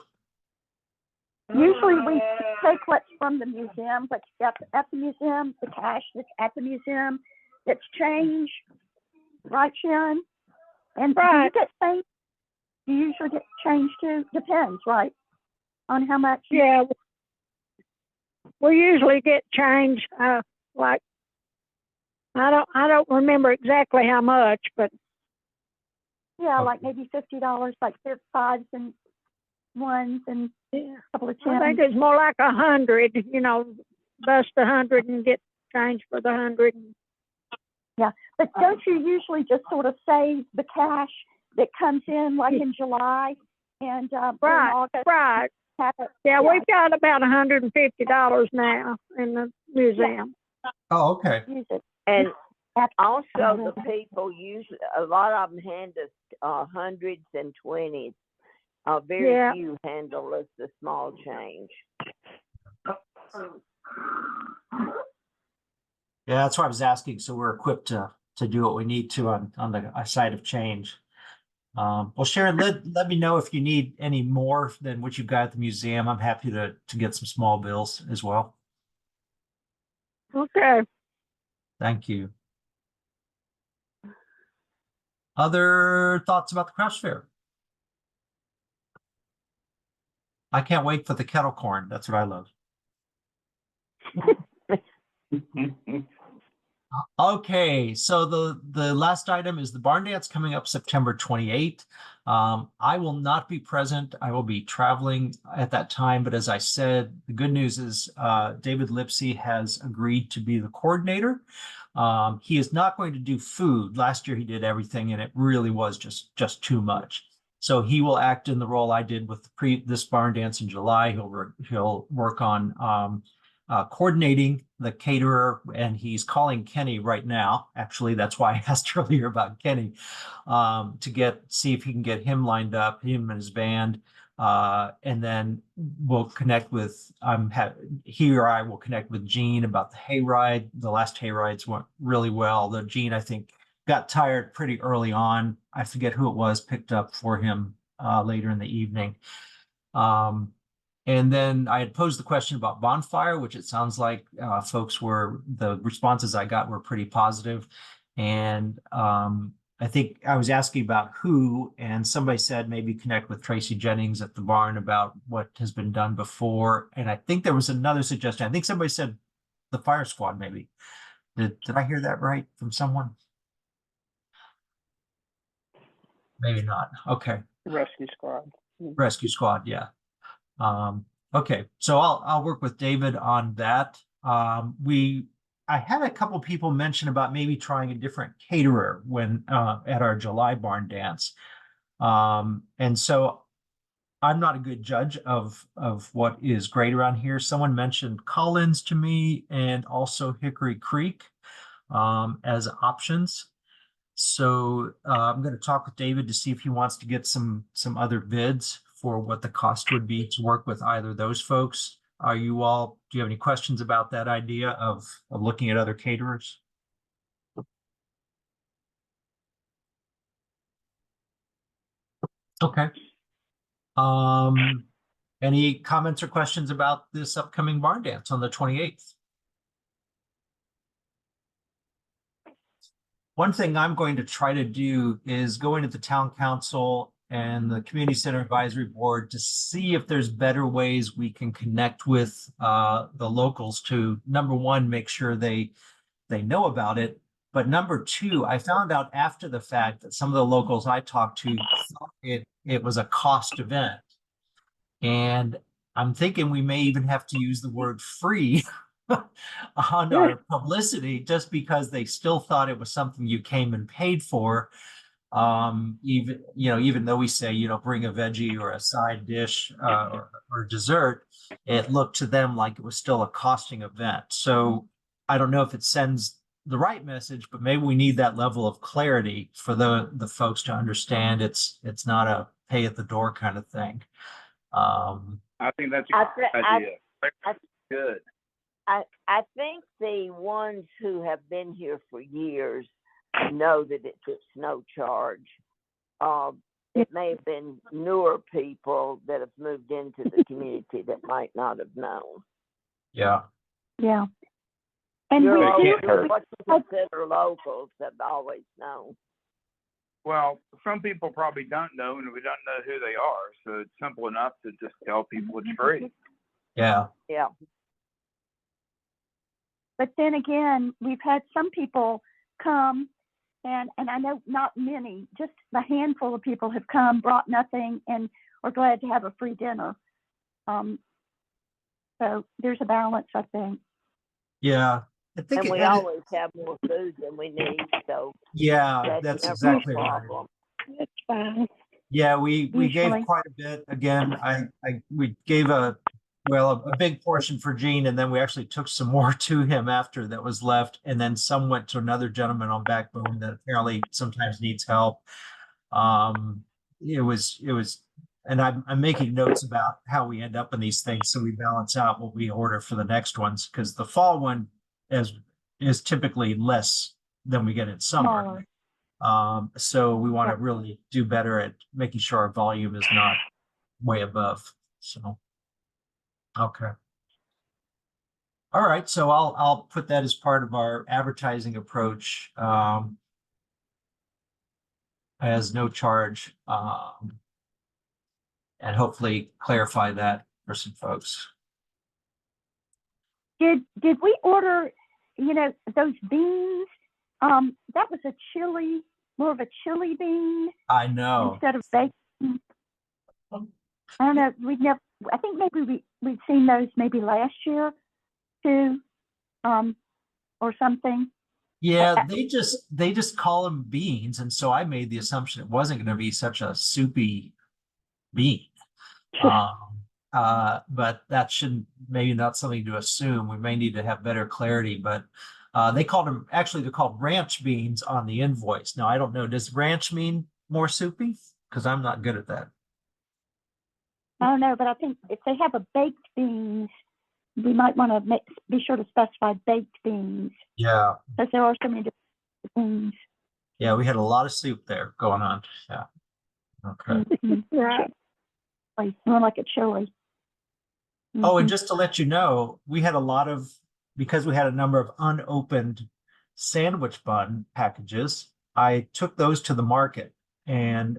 Usually we take what's from the museum, what's at the museum, the cash that's at the museum, that's change, right, Sharon? And Right. do you get change? You usually get change too? Depends, right? On how much? Yeah. We usually get change, like, I don't remember exactly how much, but Yeah, like maybe $50, like fives and ones and yeah, a couple of I think tens. it's more like 100, bust 100 and get change for the 100. But don't you usually just sort of save the cash that comes in like in July and in Right, August? right. Have it- Yeah, we've got about $150 now in the museum. Oh, okay. Use it. And also Mhm. the people usually, a lot of them hand us hundreds and twenties. Very Yeah. few handle us the small change. Yeah, that's why I was asking. So we're equipped to do what we need to on the side of change. Well, Sharon, let me know if you need any more than what you've got at the museum. I'm happy to get some small bills as well. Okay. Thank you. Other thoughts about the crafts fair? I can't wait for the kettle corn. That's what I love. Okay, so the last item is the barn dance coming up September 28th. I will not be present. I will be traveling at that time. But as I said, the good news is David Lipsey has agreed to be the coordinator. He is not going to do food. Last year he did everything, and it really was just too much. So he will act in the role I did with this barn dance in July. He'll work on coordinating the caterer, and he's calling Kenny right now. Actually, that's why I asked earlier about Kenny, to see if he can get him lined up, him and his band. And then we'll connect with, he or I will connect with Gene about the hayride. The last hayrides went really well. The Gene, I think, got tired pretty early on. I forget who it was, picked up for him later in the evening. And then I had posed the question about bonfire, which it sounds like the responses I got were pretty positive. And I think I was asking about who, and somebody said maybe connect with Tracy Jennings at the barn about what has been done before. And I think there was another suggestion. I think somebody said the fire squad, maybe. Did I hear that right from someone? Maybe not. Okay. Rescue squad. Rescue squad, yeah. Okay, so I'll work with David on that. I had a couple people mention about maybe trying a different caterer when at our July barn dance. And so I'm not a good judge of what is great around here. Someone mentioned Collins to me and also Hickory Creek as options. So I'm going to talk with David to see if he wants to get some other bids for what the cost would be to work with either of those folks. Do you have any questions about that idea of looking at other caterers? Okay. Any comments or questions about this upcoming barn dance on the 28th? One thing I'm going to try to do is go into the town council and the community center advisory board to see if there's better ways we can connect with the locals to, number one, make sure they know about it. But number two, I found out after the fact that some of the locals I talked to thought it was a cost event. And I'm thinking we may even have to use the word free on our publicity, just because they still thought it was something you came and paid for. Even though we say, bring a veggie or a side dish or dessert, it looked to them like it was still a costing event. So I don't know if it sends the right message, but maybe we need that level of clarity for the folks to understand it's not a pay at the door kind of thing. I think that's a good idea. Good. I think the ones who have been here for years know that it's no charge. It may have been newer people that have moved into the community that might not have known. Yeah. Yeah. And What we you do, consider locals have always known. Well, some people probably don't know, and we don't know who they are. So it's simple enough to just tell people it's free. Yeah. Yeah. but then again, we've had some people come, and I know not many, just a handful of people have come, brought nothing, and are glad to have a free dinner. So there's a balance, I think. Yeah. I think And we always have more food than we need, so yeah, that's never exactly a right. problem. That's fine. Yeah, we gave Usually. quite a bit. Again, we gave a big portion for Gene, and then we actually took some more to him after that was left, and then some went to another gentleman on Backbone that apparently sometimes needs help. It was, and I'm making notes about how we end up in these things so we balance out what we order for the next ones, because the fall one is typically less than we get in summer. Smaller. So we want to really do better at making sure our volume is not way above. So, okay. All right. So I'll put that as part of our advertising approach, as no charge. hopefully clarify that for some folks. Did we order, those beans? That was a chili, more of a chili bean I know. instead of bacon. I don't know. I think maybe we'd seen those maybe last year too, or something. Yeah, they just call them beans, and so I made the assumption it wasn't going to be such a soupy bean. But that shouldn't, maybe not something to assume. We may need to have better clarity, but they're called ranch beans on the invoice. Now, I don't know, does ranch mean more soupy? Because I'm not good at that. I don't know, but I think if they have a baked beans, we might want to be sure to specify baked beans, Yeah. because there are so many different beans. Yeah, we had a lot of soup there going on. Yeah. Okay. Right. Like, more like a chili. Oh, and just to let you know, we had because we had a number of unopened sandwich bun packages, I took those to the market. And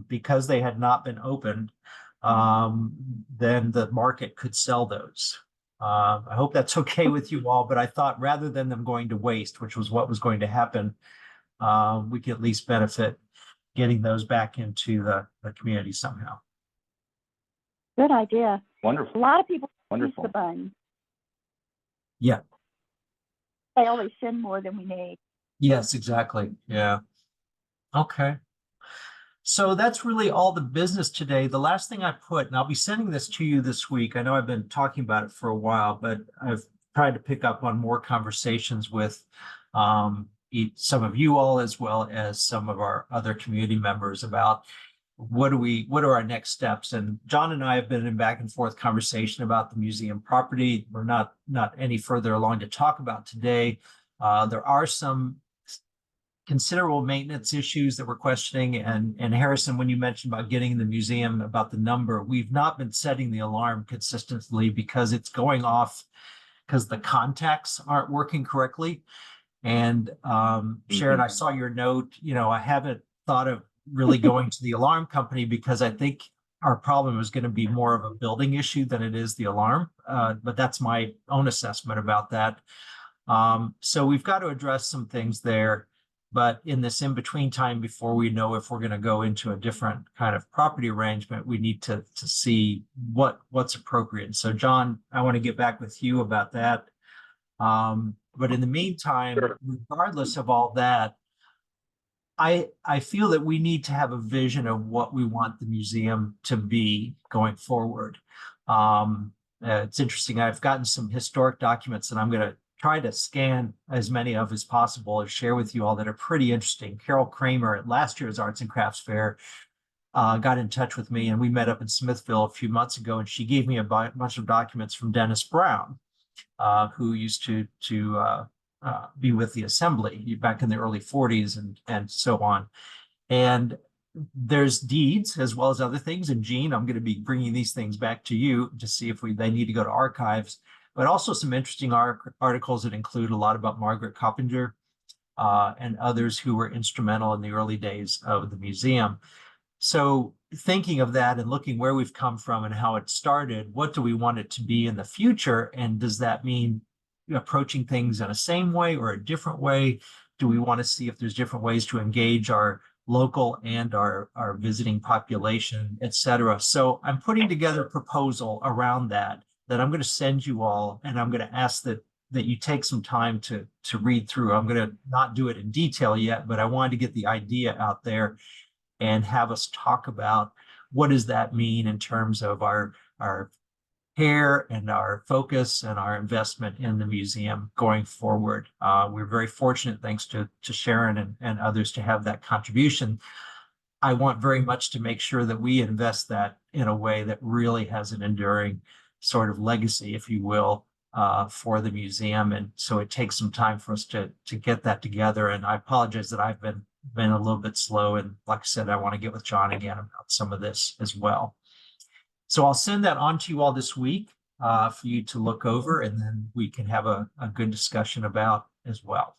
because they had not been opened, then the market could sell those. I hope that's okay with you all, but I thought rather than them going to waste, which was what was going to happen, we could at least benefit getting those back into the community somehow. Good idea. Wonderful. A lot of people use Wonderful. the bun. Yeah. They always send more than we need. Yes, exactly. Yeah. Okay. So that's really all the business today. The last thing I put, and I'll be sending this to you this week. I know I've been talking about it for a while, but I've tried to pick up on more conversations with some of you all, as well as some of our other community members, about what are our next steps. And John and I have been in back and forth conversation about the museum property. We're not any further along to talk about today. There are some considerable maintenance issues that we're questioning. And Harrison, when you mentioned about getting the museum about the number, we've not been setting the alarm consistently because it's going off because the contacts aren't working correctly. And Sharon, I saw your note. I haven't thought of really going to the alarm company because I think our problem is going to be more of a building issue than it is the alarm. But that's my own assessment about that. So we've got to address some things there. But in this in-between time, before we know if we're going to go into a different kind of property arrangement, we need to see what's appropriate. So John, I want to get back with you about that. But in the meantime, regardless of all that, I feel that we need to have a vision of what we want the museum to be going forward. It's interesting. I've gotten some historic documents, and I'm going to try to scan as many of as possible and share with you all that are pretty interesting. Carol Kramer at last year's Arts and Crafts Fair got in touch with me, and we met up in Smithville a few months ago, and she gave me a bunch of documents from Dennis Brown, who used to be with the Assembly back in the early 40s and so on. And there's deeds as well as other things. And Jean, I'm going to be bringing these things back to you to see if they need to go to archives, but also some interesting articles that include a lot about Margaret Coppinger and others who were instrumental in the early days of the museum. So thinking of that and looking where we've come from and how it started, what do we want it to be in the future? And does that mean approaching things in a same way or a different way? Do we want to see if there's different ways to engage our local and our visiting population, et cetera? So I'm putting together a proposal around that I'm going to send you all, and I'm going to ask that you take some time to read through. I'm going to not do it in detail yet, but I wanted to get the idea out there and have us talk about what does that mean in terms of our care and our focus and our investment in the museum going forward. We're very fortunate, thanks to Sharon and others, to have that contribution. I want very much to make sure that we invest that in a way that really has an enduring sort of legacy, if you will, for the museum. And so it takes some time for us to get that together. And I apologize that I've been a little bit slow. And like I said, I want to get with John again about some of this as well. So I'll send that on to you all this week for you to look over, and then we can have a good discussion about as well.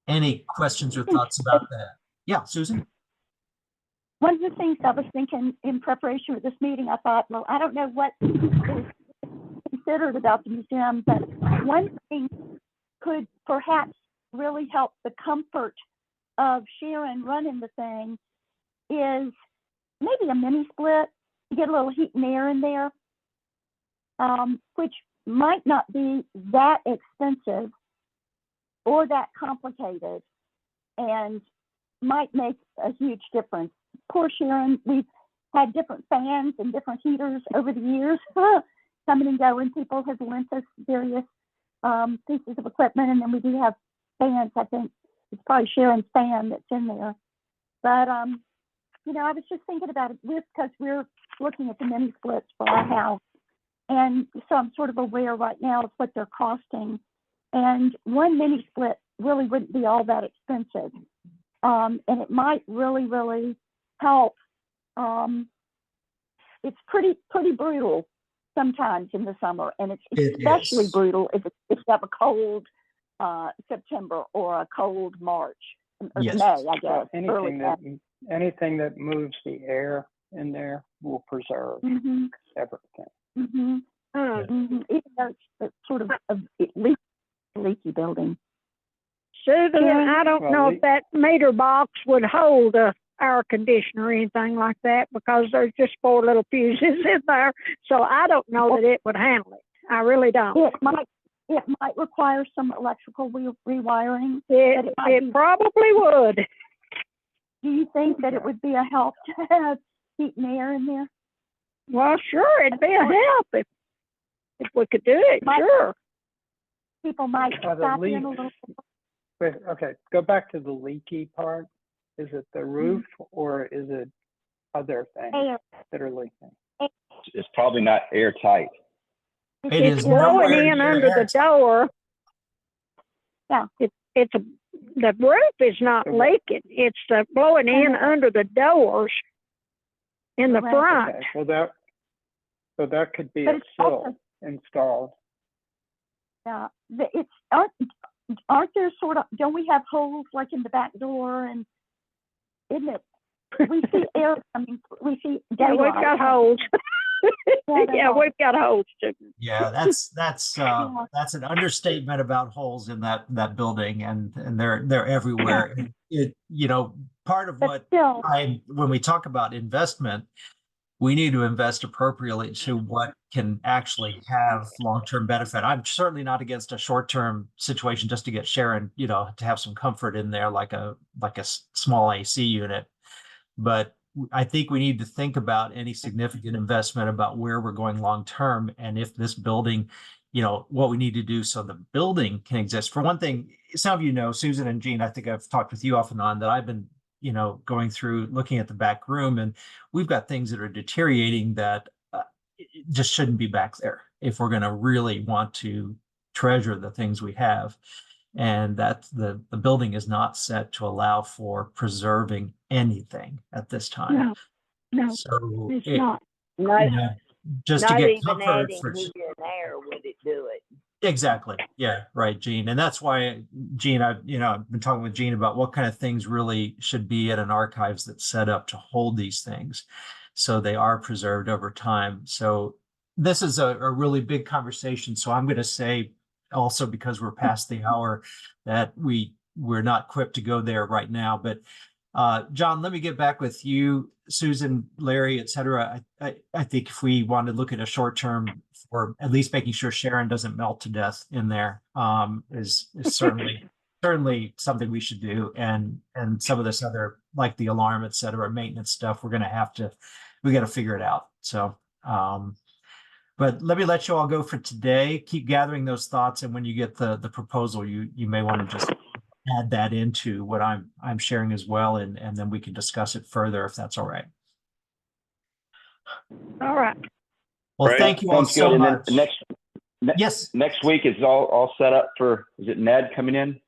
Any questions or thoughts about that? Yeah, Susan? one of the things I was thinking in preparation for this meeting, I thought, well, I don't know what is considered about the museum, but one thing could perhaps really help the comfort of Sharon running the thing is maybe a mini split to get a little heat and air in there, which might not be that expensive or that complicated and might make a huge difference. Poor Sharon, we've had different fans and different heaters over the years coming and going. People have lent us various pieces of equipment, and then we do have fans. I think it's probably Sharon's fan that's in there. But you know, I was just thinking about it because we're looking at the mini splits for our house, and so I'm sort of aware right now of what they're costing. And one mini split really wouldn't be all that expensive, and it might really, really help. It's pretty brutal sometimes in the summer, and it's especially brutal if you have a cold September or a cold March, or Yes. May, I guess. Anything that moves the air in there will preserve Mm-hmm. everything. Mm-hmm. Even though it's sort of a leaky building. Susan, I don't know if that meter box would hold a air conditioner or anything like that, because there's just 4 little fuses in there. So I don't know that it would handle it. I really don't. It might require some electrical rewiring. It probably would. Do you think that it would be a help to have heat and air in there? Well, sure, it'd be a help if we could do it. Sure. People might the stop leak- in a little. Wait, okay, go back to the leaky part. Is it the roof or is it other things Air. that are leaking? It's probably not airtight. It It's is blowing nowhere in near under the airtight. door. Yeah. The roof is not leaking. It's blowing in under the doors in the Right. front. Okay, so that could be But a it's sill also- installed. Yeah, aren't there sort of, don't we have holes like in the back door, and isn't it? We see air coming, we see Yeah, we've daylight. got holes. Yeah, Yeah, we've got holes too. Yeah, that's an understatement about holes in that building, and they're everywhere. It you know, part of But what still, when we talk about investment, we need to invest appropriately to what can actually have long-term benefit. I'm certainly not against a short-term situation just to get Sharon, you know, to have some comfort in there, like a small AC unit. But I think we need to think about any significant investment about where we're going long-term, and if this building, you know, what we need to do so the building can exist. For one thing, some of you know, Susan and Jean, I think I've talked with you off and on, that I've been, you know, going through looking at the back room, and we've got things that are deteriorating that just shouldn't be back there if we're going to really want to treasure the things we have. And that the building is not set to allow for preserving anything at this time. No, So it's not. you know, just to Not get even comfort adding for heat and air would it do it. exactly. Yeah, right, Gene. And that's why, Gene, I've been talking with Gene about what kind of things really should be at an archives that's set up to hold these things, so they are preserved over time. So this is a really big conversation. So I'm going to say also, because we're past the hour, that we're not equipped to go there right now. But John, let me get back with you, Susan, Larry, et cetera. I think if we want to look at a short term, or at least making sure Sharon doesn't melt to death in there, is certainly something we should do. And some of this other, like the alarm, et cetera, maintenance stuff, we got to figure it out. So but let me let you all go for today. Keep gathering those thoughts, and when you get the proposal, you may want to just add that into what I'm sharing as well, and then we can discuss it further if that's all right. All right. Well, Right. thank you all Sounds so good. much. And then Yes. next week is all set up for, is it Ned coming in?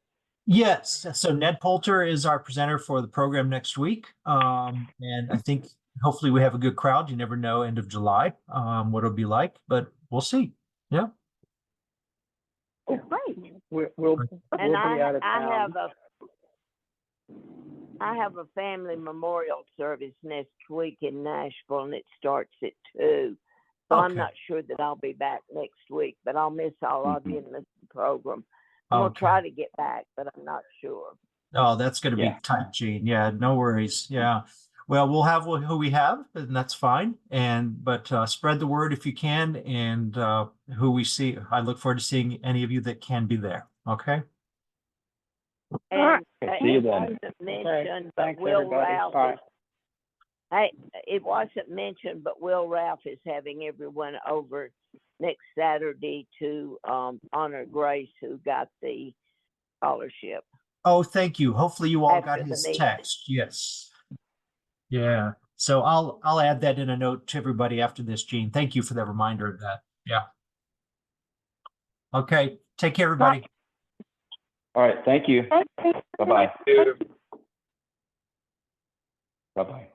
Yes. So Ned Poulter is our presenter for the program next week. And I think hopefully we have a good crowd. You never know, end of July, what it'll be like, but we'll see. Yeah. it's great. We'll be And out of I town. I have a family memorial service next week in Nashville, and it starts at 2. So I'm Okay. not sure that I'll be back next week, but I'll miss all of you and miss the program. I'm gonna Okay. try to get back, but I'm not sure. Oh, that's going to be Yeah. tight, Gene. Yeah, no worries. Yeah. Well, we'll have who we have, and that's fine. But spread the word if you can, and who we see. I look forward to seeing any of you that can be there. Okay. And Okay, see you it then. wasn't mentioned, but Thanks, Will everybody. Ralph Bye. Hey, it wasn't mentioned, but Will Ralph is having everyone over next Saturday to honor Grace, who got the scholarship. Oh, thank you. Hopefully you all got After the his meeting. text. Yes. Yeah. So I'll add that in a note to everybody after this, Gene. Thank you for the reminder of that. Yeah. Okay. Take care, everybody. All right, thank you. Bye-bye. Bye-bye.